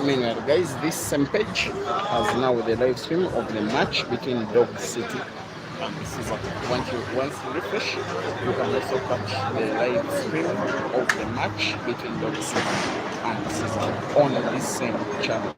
Meanwhile, guys, this same page has now the live stream of the match between Dog City and Caesar. Once you refresh, you can also catch the live stream of the match between Dog City and Caesar on this same channel.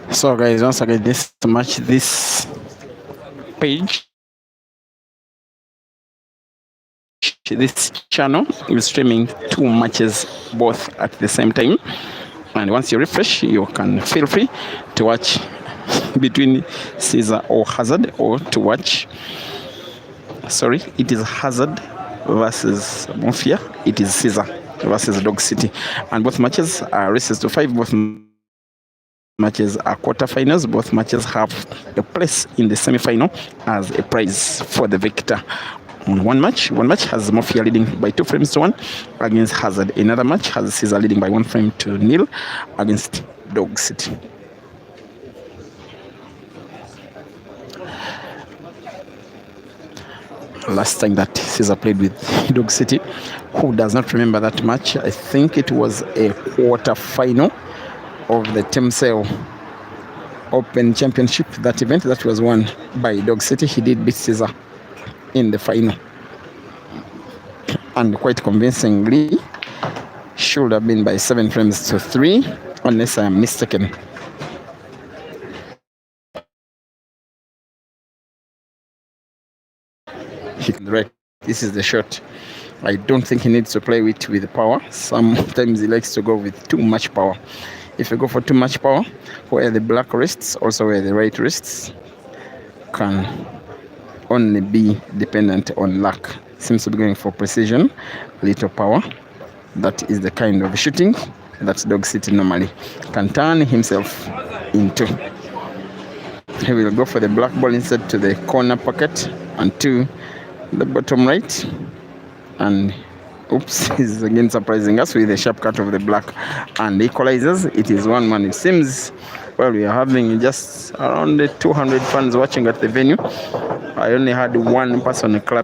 So guys, once again, this page, this channel is streaming 2 matches both at the same time. And once you refresh, you can feel free to watch between Caesar or Hazard, or to watch, sorry, it is Hazard versus Mafia. It is Caesar versus Dog City. And both matches are races to 5. Both matches are quarterfinals. Both matches have a place in the semi-final as a prize for the victor. One match has Mafia leading by 2 frames to 1 against Hazard. Another match has Caesar leading by 1 frame to 0 against Dog City. Last time that Caesar played with Dog City, who does not remember that match? I think it was a quarter final of the Temsel Open Championship. That event that was won by Dog City. He did beat Caesar in the final, and quite convincingly. Should have been by 7 frames to 3, unless I am mistaken. Right, this is the shot. I don't think he needs to play with power. Sometimes he likes to go with too much power. If you go for too much power, where the black wrists, also where the right wrists, can only be dependent on luck. Seems to be going for precision, little power. That is the kind of shooting that Dog City normally can turn himself into. He will go for the black ball instead to the corner pocket and to the bottom right. And oops, he's again surprising us with a sharp cut of the black and equalizes. It is 1-1. It seems, well, we are having just around 200 fans watching at the venue. I only had one person clapping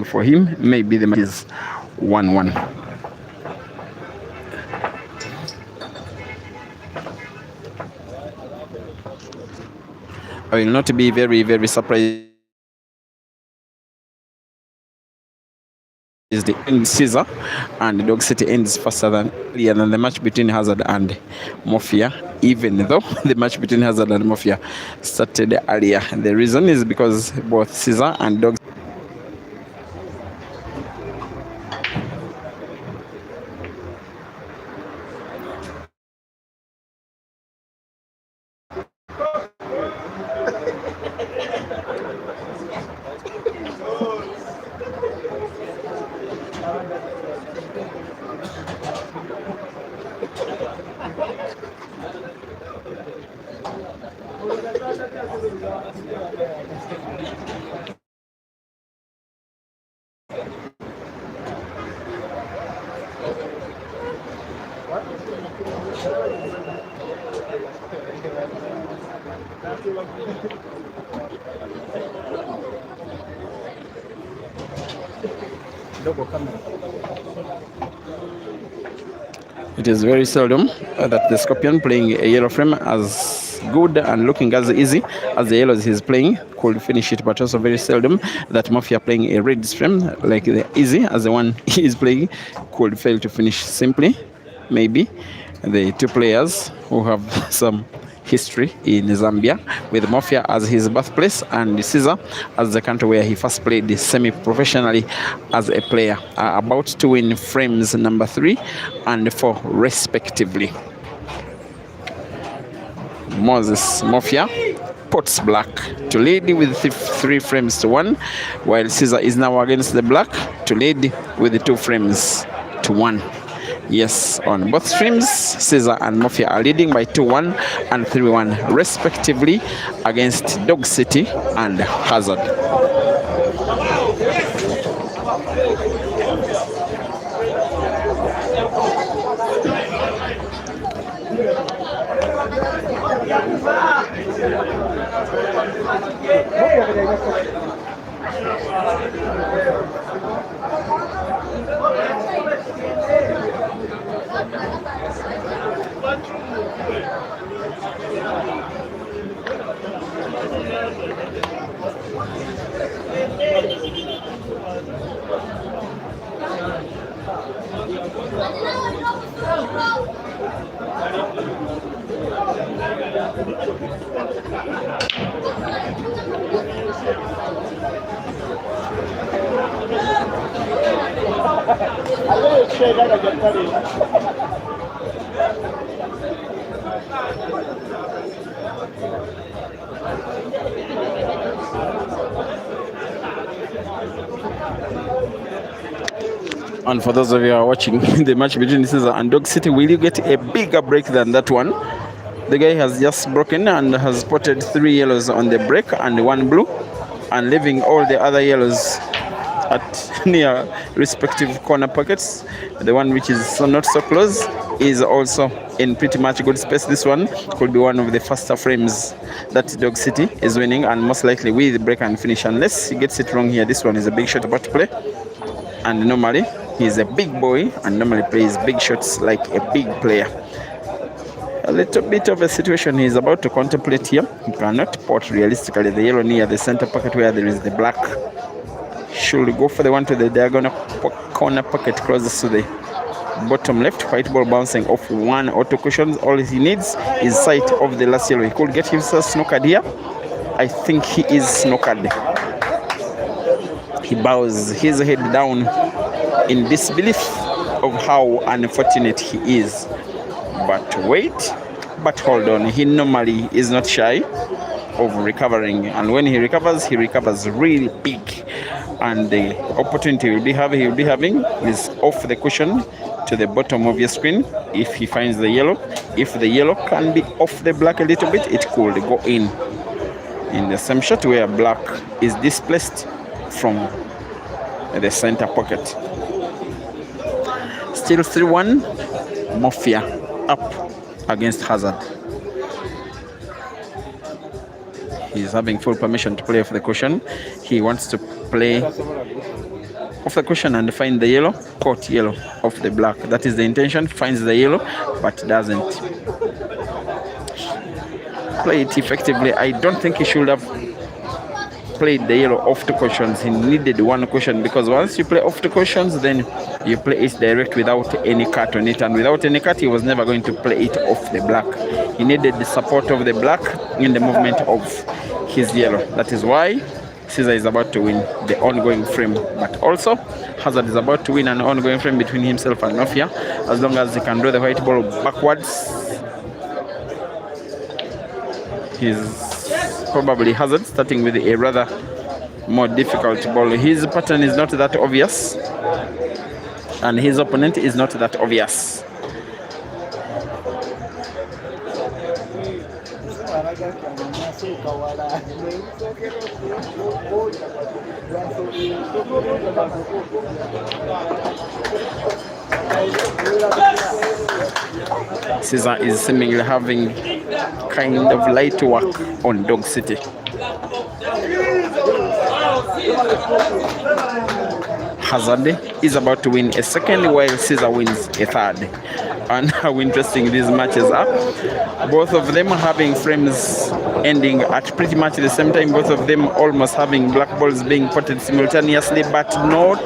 for him. Maybe the match is 1-1. I will not be very, very surprised is the Caesar and Dog City ends faster than the match between Hazard and Mafia, even though the match between Hazard and Mafia started earlier. The reason is because both Caesar and Dog It is very seldom that the Scorpion playing a yellow frame as good and looking as easy as the yellows he's playing could finish it, but also very seldom that Mafia playing a red frame like the easy as the one he is playing could fail to finish simply. Maybe the two players who have some history in Zambia, with Mafia as his birthplace and Caesar as the country where he first played semi-professionally as a player, are about to win frames number 3 and 4 respectively. Moses Mafia puts black to lead with 3 frames to 1, while Caesar is now against the black to lead with 2 frames to 1. Yes, on both streams, Caesar and Mafia are leading by 2-1 and 3-1 respectively against Dog City and Hazard. And for those of you who are watching the match between Caesar and Dog City, will you get a bigger break than that one? The guy has just broken and has spotted 3 yellows on the break and 1 blue, and leaving all the other yellows at near respective corner pockets. The one which is not so close is also in pretty much good space. This one could be one of the faster frames that Dog City is winning, and most likely with break and finish, unless he gets it wrong here. This one is a big shot about to play, and normally he's a big boy and normally plays big shots like a big player. A little bit of a situation he's about to contemplate here. He cannot pot realistically the yellow near the center pocket where there is the black. Should go for the one to the diagonal corner pocket closest to the bottom left. White ball bouncing off 1 auto cushions. All he needs is sight of the last yellow. He could get himself snookered here. I think he is snookered. He bows his head down in disbelief of how unfortunate he is. But wait, but hold on. He normally is not shy of recovering, and when he recovers really big. And the opportunity he'll be having is off the cushion to the bottom of your screen. If he finds the yellow, if the yellow can be off the black a little bit, it could go in the same shot where black is displaced from the center pocket. Still 3-1, Mafia up against Hazard. He's having full permission to play off the cushion. He wants to play off the cushion and find the yellow, caught yellow off the black. That is the intention. Finds the yellow, but doesn't play it effectively. I don't think he should have played the yellow off the cushions. He needed 1 cushion, because once you play off the cushions, then you play it direct without any cut on it, and without any cut, he was never going to play it off the black. He needed the support of the black in the movement of his yellow. That is why Caesar is about to win the ongoing frame, but also Hazard is about to win an ongoing frame between himself and Nofia, as long as he can draw the white ball backwards. He's probably Hazard starting with a rather more difficult ball. His pattern is not that obvious, and his opponent is not that obvious. Caesar is seemingly having kind of light work on Dog City. Hazard is about to win a second while Caesar wins a third. And how interesting these matches are. Both of them having frames ending at pretty much the same time. Both of them almost having black balls being potted simultaneously, but not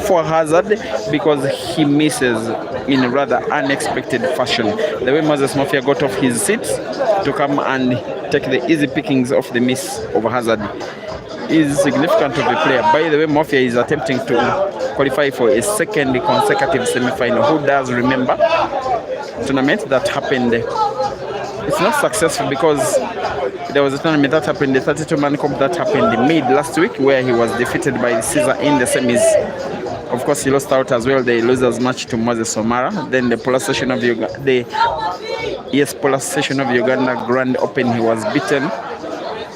for Hazard, because he misses in a rather unexpected fashion. The way Moses Mafia got off his seat to come and take the easy pickings of the miss of Hazard is significant of the player. By the way, Mafia is attempting to qualify for a second consecutive semi-final. Who does remember tournament that happened? It's not successful because there was a tournament that happened, the 32-man comp that happened mid last week, where he was defeated by Caesar in the semis. Of course, he lost out as well, the losers match to Moses Omara. Then the Polar Session of Uganda, Polar Session of Uganda Grand Open, he was beaten,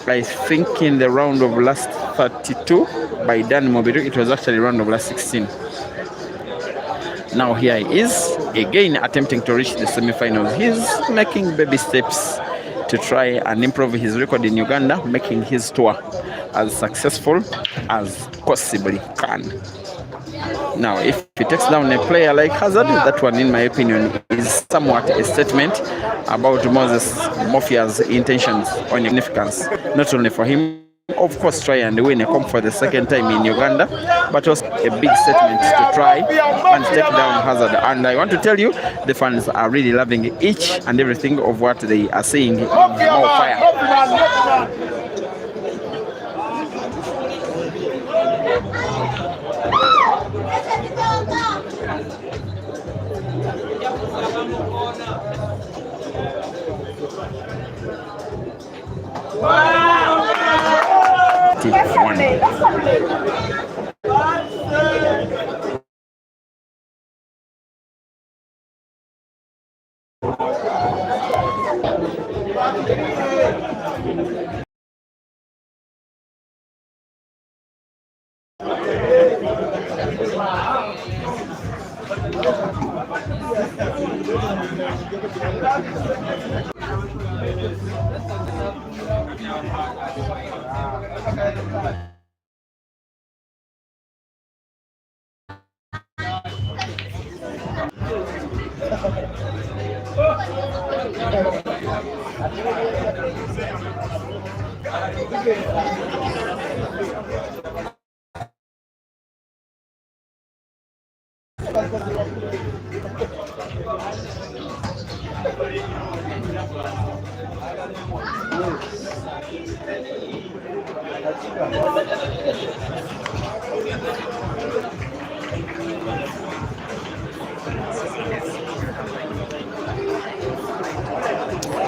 I think, in the round of last 32 by Dan Mobiru. It was actually round of last 16. Now here he is again attempting to reach the semi-finals. He's making baby steps to try and improve his record in Uganda, making his tour as successful as possibly can. Now, if he takes down a player like Hazard, that one, in my opinion, is somewhat a statement about Moses Mofia's intentions on significance, not only for him, of course, try and win a comp for the second time in Uganda, but also a big statement to try and take down Hazard. And I want to tell you, the fans are really loving each and everything of what they are seeing in More Fire.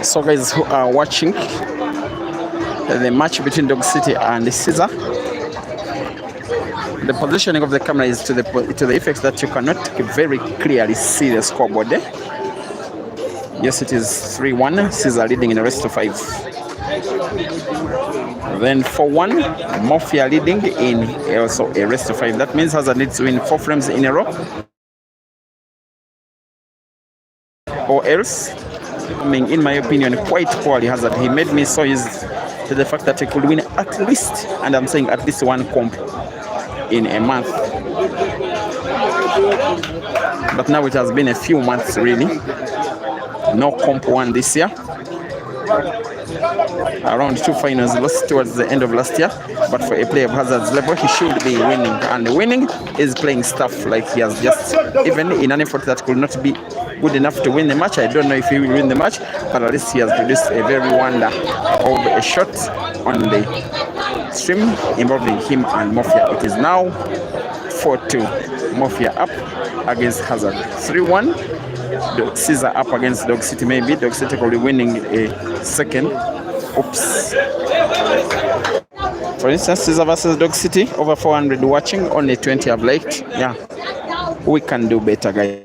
So guys who are watching the match between Dog City and Caesar, the positioning of the camera is to the effect that you cannot very clearly see the scoreboard. Yes, it is 3-1, Caesar leading in the rest of 5. Then 4-1, Mafia leading in also a rest of 5. That means Hazard needs to win 4 frames in a row, or else, in my opinion, quite poorly Hazard. He made me so used to the fact that he could win at least, and I'm saying at least, 1 comp in a month. But now it has been a few months really. No comp won this year. Around 2 finals lost towards the end of last year, but for a player of Hazard's level, he should be winning. And winning is playing stuff like he has just, even in an effort that could not be good enough to win the match. I don't know if he will win the match, but at least he has produced a very wonder of a shot on the stream involving him and Mafia. It is now 4-2. Mafia up against Hazard. 3-1. Caesar up against Dog City. Maybe Dog City could be winning a second. Oops. For instance, Caesar versus Dog City, over 400 watching, only 20 have liked. Yeah, we can do better, guys.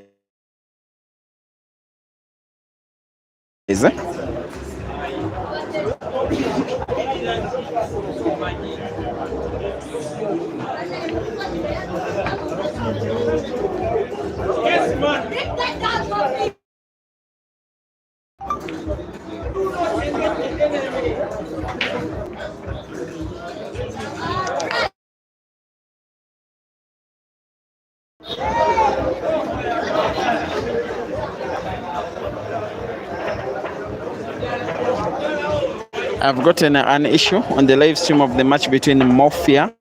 I've gotten an issue on the live stream of the match between Mafia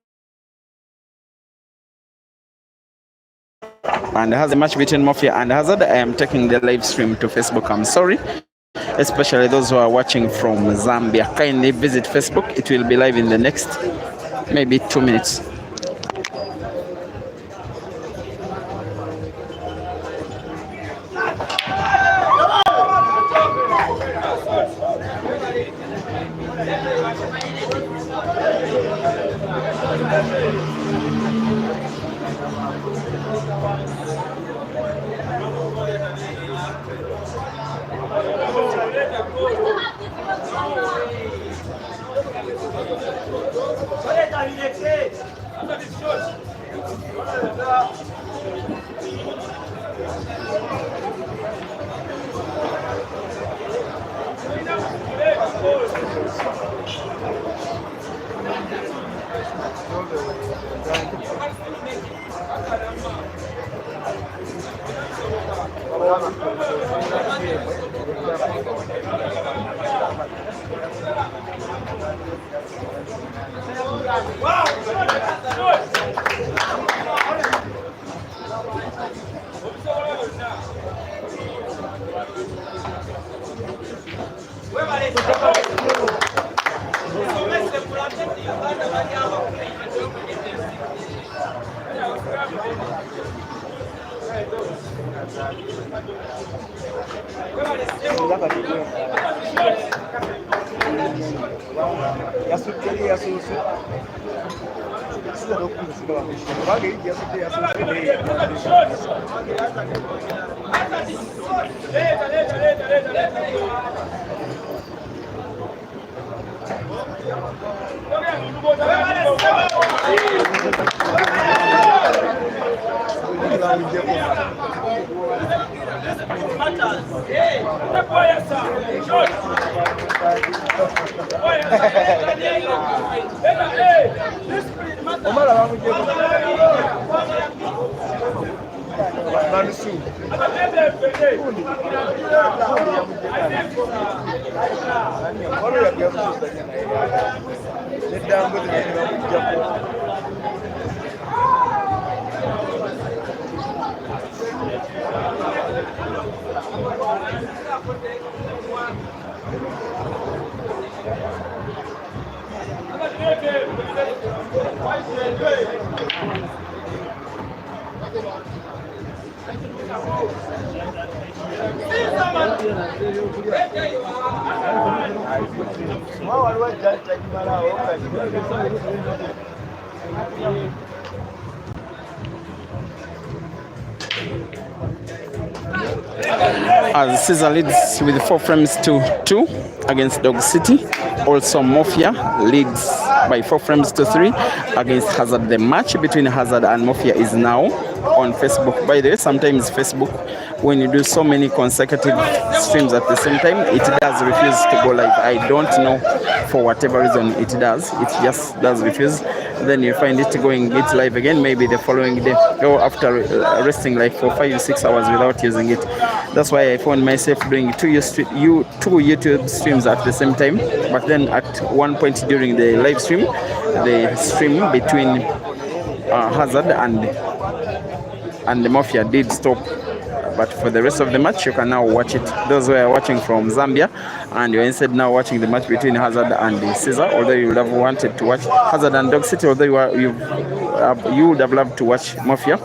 and has a match between Mafia and Hazard. I am taking the live stream to Facebook. I'm sorry, especially those who are watching from Zambia. Kindly visit Facebook. It will be live in the next maybe 2 minutes. As Caesar leads with 4 frames to 2 against Dog City. Also Mafia leads by 4 frames to 3 against Hazard. The match between Hazard and Mafia is now on Facebook. By the way, sometimes Facebook, when you do so many consecutive streams at the same time, it does refuse to go live. I don't know for whatever reason it does. It just does refuse. Then you find it going it live again, maybe the following day or after resting like for 5-6 hours without using it. That's why I found myself doing two YouTube streams at the same time. But then at one point during the live stream, the stream between Hazard and the Mafia did stop. But for the rest of the match, you can now watch it. Those who are watching from Zambia, and you're instead now watching the match between Hazard and Caesar, although you would have wanted to watch Hazard and Dog City, although you would have loved to watch Mafia.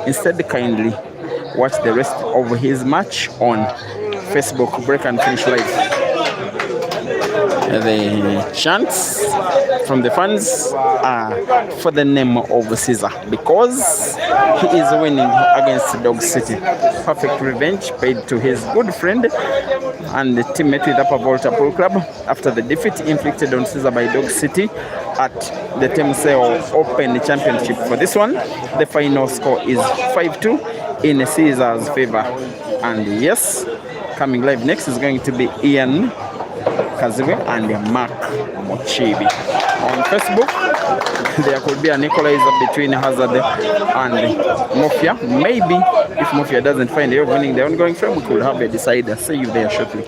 Instead, kindly watch the rest of his match on Facebook. Break and Finish Live. The chants from the fans are for the name of Caesar because he is winning against Dog City. Perfect revenge paid to his good friend and teammate with Upper Volta Pool Club after the defeat inflicted on Caesar by Dog City at the Temseo Open Championship. For this one, the final score is 5-2 in Caesar's favor. And yes, coming live next is going to be Ian Kaziwe and Mark Mochibi. On Facebook, there could be an equalizer between Hazard and Mafia. Maybe if Mafia doesn't find a way of winning the ongoing frame, we could have a decider. See you there shortly.